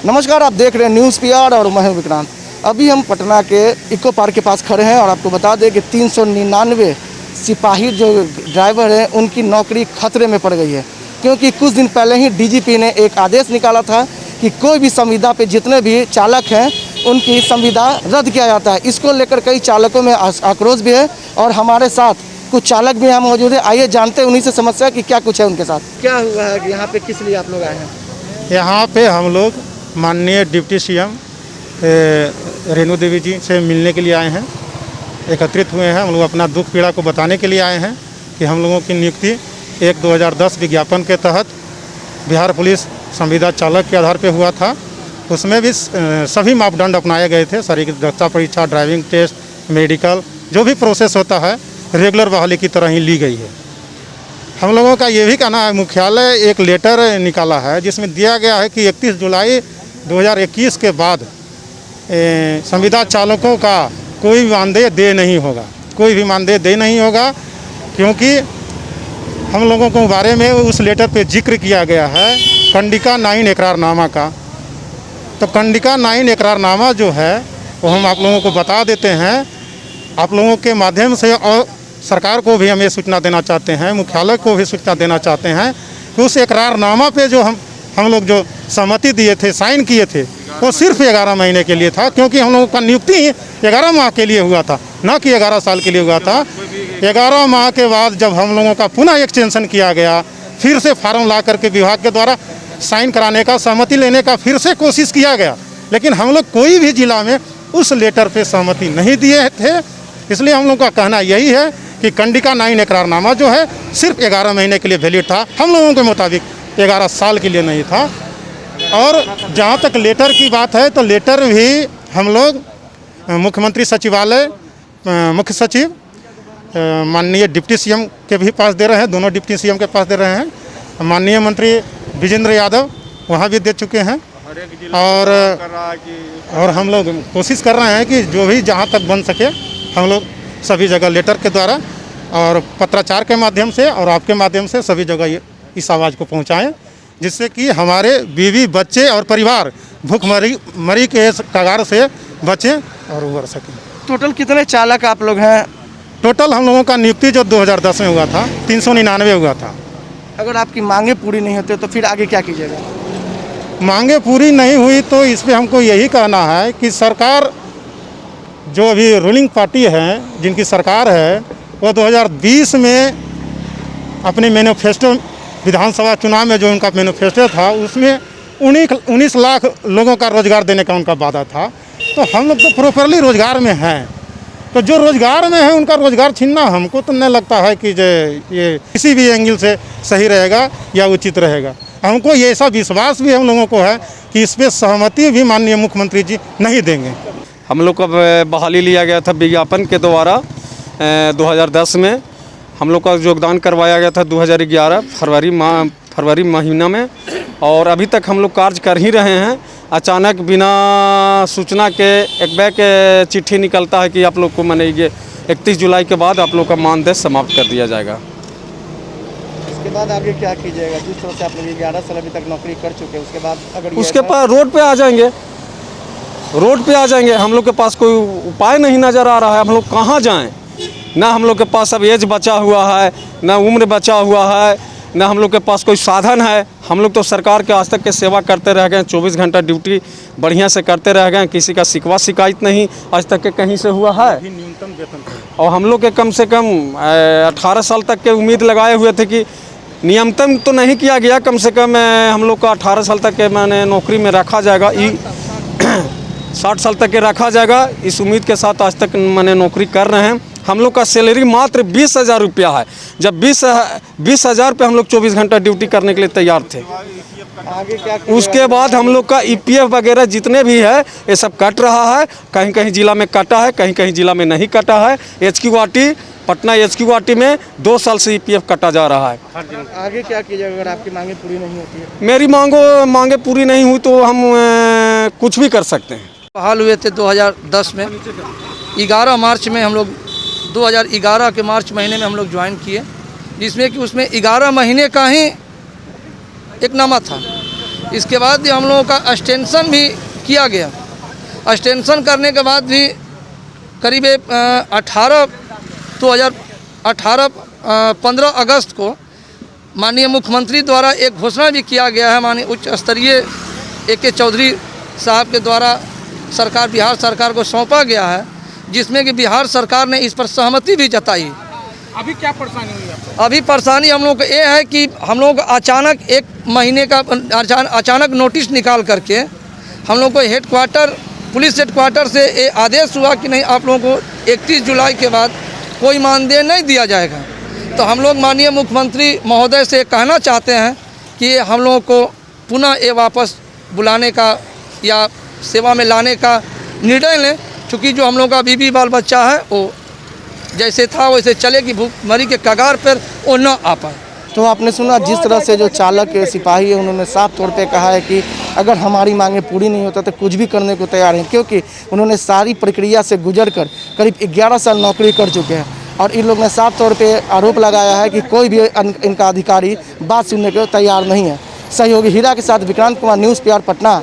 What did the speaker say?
नमस्कार, आप देख रहे हैं न्यूज़ पीआर और मैं हूं विक्रांत। अभी हम पटना के इको पार्क के पास खड़े हैं और आपको बता दें कि 399 सिपाही जो ड्राइवर हैं उनकी नौकरी खतरे में पड़ गई है, क्योंकि कुछ दिन पहले ही डीजीपी ने एक आदेश निकाला था कि कोई भी संविदा पे जितने भी चालक हैं उनकी संविदा रद्द किया जाता है। इसको लेकर कई चालकों में आक्रोश भी है और हमारे साथ कुछ चालक भी यहाँ मौजूद है। आइए जानते हैं उन्हीं से समस्या कि क्या कुछ है उनके साथ। क्या हुआ है कि यहाँ पे किस लिए आप लोग आए हैं? यहाँ पे हम लोग माननीय डिप्टी सीएम रेणु देवी जी से मिलने के लिए आए हैं, एकत्रित हुए हैं। हम लोग अपना दुख पीड़ा को बताने के लिए आए हैं कि हम लोगों की नियुक्ति 1/2010 विज्ञापन के तहत बिहार पुलिस संविदा चालक के आधार पे हुआ था। उसमें भी सभी मापदंड अपनाए गए थे। शारीरिक दक्षता परीक्षा, ड्राइविंग टेस्ट, मेडिकल, जो भी प्रोसेस होता है रेगुलर बहाली की तरह ही ली गई है। हम लोगों का ये भी कहना है, मुख्यालय एक लेटर निकाला है जिसमें दिया गया है कि 31 जुलाई 2021 के बाद संविदा चालकों का कोई भी मानदेय दे नहीं होगा, कोई भी मानदेय दे नहीं होगा, क्योंकि हम लोगों के बारे में उस लेटर पे जिक्र किया गया है कंडिका 9 इकरारनामा का। तो कंडिका 9 इकरारनामा जो है वो हम आप लोगों को बता देते हैं, आप लोगों के माध्यम से, और सरकार को भी हम ये सूचना देना चाहते हैं, मुख्यालय को भी सूचना देना चाहते हैं कि उस इकरारनामा पे जो हम लोग जो सहमति दिए थे, साइन किए थे, वो सिर्फ 11 महीने के लिए था, क्योंकि हम लोगों का नियुक्ति ही 11 माह के लिए हुआ था, न कि 11 साल के लिए हुआ था। 11 माह के बाद जब हम लोगों का पुनः एक्सटेंशन किया गया, फिर से फार्म ला करके विभाग के द्वारा साइन कराने का, सहमति लेने का फिर से कोशिश किया गया, लेकिन हम लोग कोई भी जिला में उस लेटर पे सहमति नहीं दिए थे। इसलिए हम लोग का कहना यही है कि कंडिका 9 इकरारनामा जो है सिर्फ 11 महीने के लिए वैलिड था, हम लोगों के मुताबिक 11 साल के लिए नहीं था। और जहाँ तक लेटर की बात है तो लेटर भी हम लोग मुख्यमंत्री सचिवालय, मुख्य सचिव, माननीय डिप्टी सीएम के भी पास दे रहे हैं, दोनों डिप्टी सीएम के पास दे रहे हैं, माननीय मंत्री विजेंद्र यादव वहाँ भी दे चुके हैं। और हम लोग कोशिश कर रहे हैं कि जो भी जहाँ तक बन सके हम लोग सभी जगह लेटर के द्वारा और पत्राचार के माध्यम से और आपके माध्यम से सभी जगह इस आवाज़ को पहुँचाएँ, जिससे कि हमारे बीवी, बच्चे और परिवार भूखमरी के कगार से बचें और उबर सकें। टोटल कितने चालक आप लोग हैं? टोटल हम लोगों का नियुक्ति जो 2010 में हुआ था 399 हुआ था। अगर आपकी मांगे पूरी नहीं होती तो फिर आगे क्या कीजिएगा? मांगे पूरी नहीं हुई तो इस पर हमको यही कहना है कि सरकार, जो अभी रूलिंग पार्टी है, जिनकी सरकार है, वो 2020 में अपने मैनिफेस्टो, विधानसभा चुनाव में जो उनका मैनिफेस्टो था उसमें 19 लाख लोगों का रोज़गार देने का उनका वादा था। तो हम लोग तो प्रॉपरली रोज़गार में हैं, तो जो रोज़गार में है उनका रोज़गार छीनना हमको तो नहीं लगता है कि ये किसी भी एंगल से सही रहेगा या उचित रहेगा। हमको ये ऐसा विश्वास भी हम लोगों को है कि इस पर सहमति भी माननीय मुख्यमंत्री जी नहीं देंगे। हम लोग का बहाली लिया गया था विज्ञापन के द्वारा 2010 में, हम लोग का योगदान करवाया गया था 2011 फरवरी महीना में, और अभी तक हम लोग कार्य कर ही रहे हैं। अचानक बिना सूचना के एक बैग चिट्ठी निकलता है कि आप लोग को माने ये 31 जुलाई के बाद आप लोग का मानदेय समाप्त कर दिया जाएगा। उसके बाद आगे क्या कीजिएगा? जिस तरह से आप लोग 11 साल अभी तक नौकरी कर चुके हैं, उसके बाद अगर उसके पास रोड पे आ जाएंगे, रोड पे आ जाएंगे। हम लोग के पास कोई उपाय नहीं नज़र आ रहा है, हम लोग कहाँ जाएं? ना हम लोग के पास अब एज बचा हुआ है, ना उम्र बचा हुआ है, ना हम लोग के पास कोई साधन है। हम लोग तो सरकार के आज तक के सेवा करते रह गए, 24 घंटा ड्यूटी बढ़िया से करते रह गए, किसी का शिकवा शिकायत नहीं आज तक के कहीं से हुआ है। न्यूनतम वेतन, और हम लोग के कम से कम 18 साल तक के उम्मीद लगाए हुए थे कि नियमतम तो नहीं किया गया, कम से कम हम लोग का 18 साल तक के मैंने नौकरी में रखा जाएगा, 60 साल तक के रखा जाएगा। इस उम्मीद के साथ आज तक मैंने नौकरी कर रहे हैं। हम लोग का सैलरी मात्र 20,000 रुपया है, जब 20,000 पे हम लोग 24 घंटा ड्यूटी करने के लिए तैयार थे। आगे क्या? उसके बाद हम लोग का EPF वगैरह जितने भी है ये सब कट रहा है, कहीं कहीं जिला में कटा है, कहीं कहीं जिला में नहीं कटा है। HQRT, पटना HQRT में 2 साल से EPF कटा जा रहा है। आगे क्या कीजिएगा अगर आपकी मांगे पूरी नहीं होती है? मेरी मांगे पूरी नहीं हुई तो हम कुछ भी कर सकते हैं। बहाल हुए थे 2010 में, 11 मार्च में हम लोग 2011 के मार्च महीने में हम लोग ज्वाइन किए, जिसमें कि उसमें 11 महीने का ही एक नामा था इसके बाद भी हम लोगों का एक्सटेंशन भी किया गया। एक्सटेंशन करने के बाद भी करीब 15 अगस्त को माननीय मुख्यमंत्री द्वारा एक घोषणा भी किया गया है, माननीय उच्च स्तरीय AK चौधरी साहब के द्वारा बिहार सरकार को सौंपा गया है, जिसमें कि बिहार सरकार ने इस पर सहमति भी जताई। अभी क्या परेशानी हुई आपको? अभी परेशानी हम लोग को ये है कि हम लोग अचानक 1 महीने का अचानक नोटिस निकाल करके हम लोग को पुलिस हेडक्वार्टर से ये आदेश हुआ कि नहीं, आप लोगों को 31 जुलाई के बाद कोई मानदेय नहीं दिया जाएगा। तो हम लोग माननीय मुख्यमंत्री महोदय से कहना चाहते हैं कि हम लोगों को पुनः ये वापस बुलाने का या सेवा में लाने का निर्णय लें, क्योंकि जो हम लोग का बीबी बाल बच्चा है वो जैसे था वैसे चले कि भूखमरी के कगार पर वो न आ पाए। तो आपने सुना जिस तरह से जो चालक सिपाही है उन्होंने साफ तौर पे कहा है कि अगर हमारी मांगें पूरी नहीं होता तो कुछ भी करने को तैयार हैं, क्योंकि उन्होंने सारी प्रक्रिया से गुजर कर करीब 11 साल नौकरी कर चुके हैं। और इन लोग ने साफ तौर पे आरोप लगाया है कि कोई भी इनका अधिकारी बात सुनने को तैयार नहीं है। सहयोगी हीरा के साथ विक्रांत कुमार, न्यूज़ PR पटना।